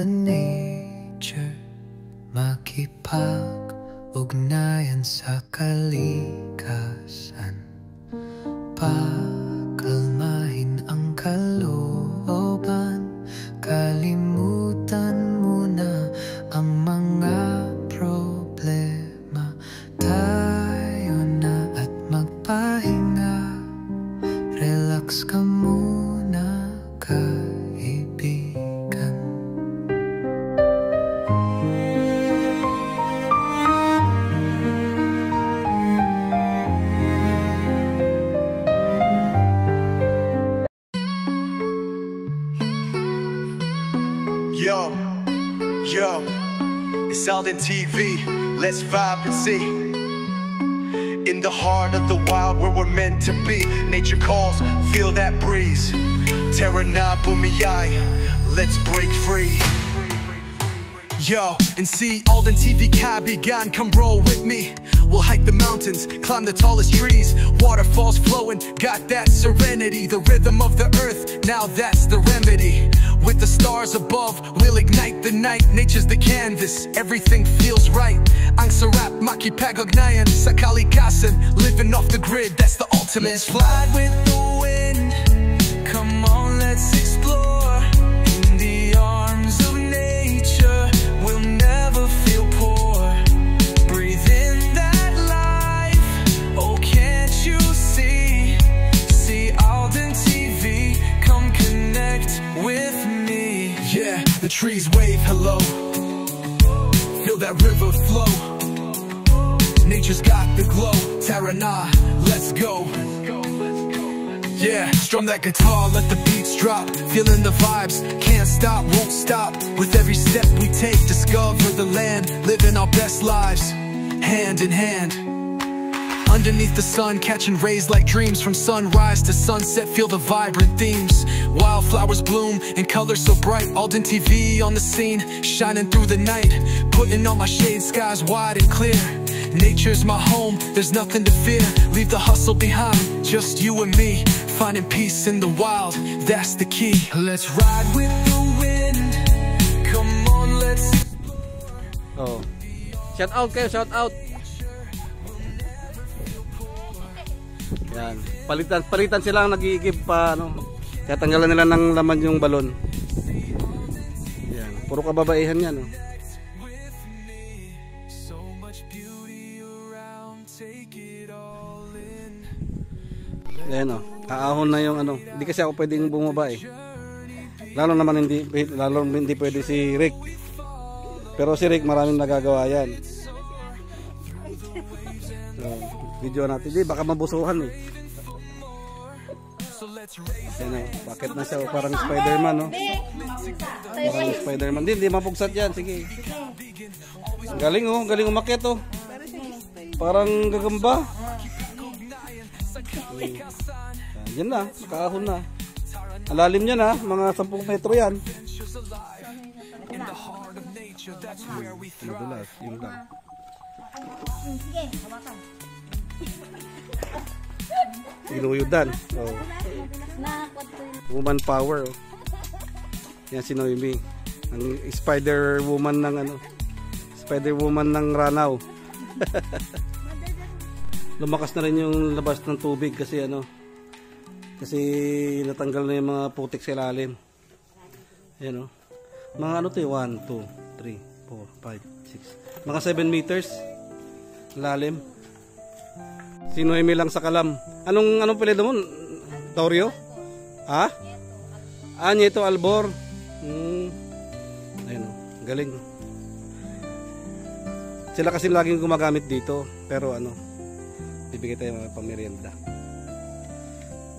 the nature, makipag-ugnayan sa kalikasan, pakalmahin ang kalooban, kalimutan muna ang mga problema, tayo na at magpahinga, relax ka muna kaibigan. Yo, it's Alden TV, let's vibe and see. In the heart of the wild where we're meant to be, nature calls, feel that breeze. Terra na bumiyay, let's break free. Yo, and see Alden TV Kabigan, come roll with me. We'll hike the mountains, climb the tallest trees, waterfalls flowing, got that serenity. The rhythm of the earth, now that's the remedy. With the stars above, we'll ignite the night. Nature's the canvas, everything feels right. Ang sarap makipag-ugnayan sa kalikasan, living off the grid, that's the ultimate. Let's fly with the wind, come on let's explore. In the arms of nature, we'll never feel poor. Breathe in that life, oh can't you see? See Alden TV, come connect with me. Yeah, the trees wave hello, feel that river flow. Nature's got the glow, Tarana, let's go. Yeah, strum that guitar, let the beats drop. Feeling the vibes, can't stop, won't stop. With every step we take, discover the land, living our best lives, hand in hand. Underneath the sun, catching rays like dreams. From sunrise to sunset, feel the vibrant themes. Wildflowers bloom in colors so bright. Alden TV on the scene, shining through the night. Putting on my shades, skies wide and clear. Nature's my home, there's nothing to fear. Leave the hustle behind, just you and me. Finding peace in the wild, that's the key. Let's ride with the wind, come on let's explore. Oh, shout out kayo, shout out. Yan, palitan sila ang nag-iigib pa, ano. Kaya tanggalan nila ng laman yung balon. Yan, puro kababaihan yan, oh. Ayan, oh, aahon na yung ano. Hindi kasi ako pwedeng bumaba eh. Lalo hindi pwede si Rick. Pero si Rick maraming nagagawa yan. So, video natin. Di, baka mabusuhan eh. Ayan, oh, bakit na siya? Parang Spider-Man, no? Parang Spider-Man. Hindi mapugsat yan. Sige. Galing, oh. Galing umakyat, oh. Parang gagamba. Yan na, nakaahon na. Ang lalim niya na, mga 10 metro yan. Madulas, yun lang. Sige, hawakan. Inuyudan. Oh. Woman power. Oh. Yan si Noemi. Ang Spider Woman ng ano. Spider Woman ng Ranao. Lumakas na rin yung labas ng tubig kasi ano. Kasi natanggal na yung mga putik sa ilalim. Ayan, oh. Mga ano to, 1, 2, 3, 4, 5, 6. Mga 7 meters lalim. Si Noemi lang sa kalam. Anong pilido mo? Torio? Ha? Nieto Albor. Ayun, oh. Galing. Sila kasi laging gumagamit dito. Pero ano, bibigay tayo mga pamerienda.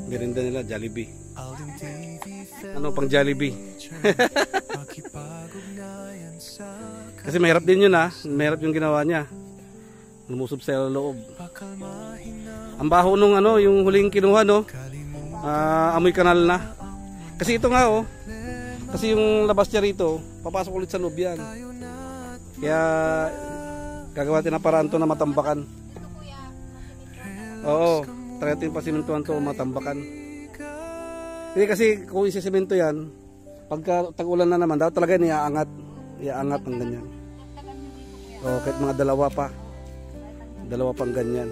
Merienda nila, Jollibee. Ano pang Jollibee? Kasi mahirap din yun, ha. Mahirap yung ginawa niya. Lumusob sa loob. Ang baho nung ano, yung huling kinuha, no? Amoy kanal na. Kasi ito nga, oh. Kasi yung labas niya rito, papasok ulit sa loob yan. Kaya gagawa natin na paraan to na matambakan. Oo, try natin pasimentuhan to matambakan. Hindi kasi kung isisemento yan, Pagka tag-ulan na naman, dapat talaga iaangat. Iaangat ng ganyan. O, kahit mga dalawa pa. Dalawa pang ganyan.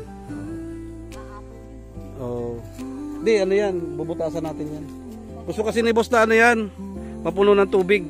O, di, ano yan, bubutasan natin yan. Gusto kasi ni boss na ano yan, mapuno ng tubig.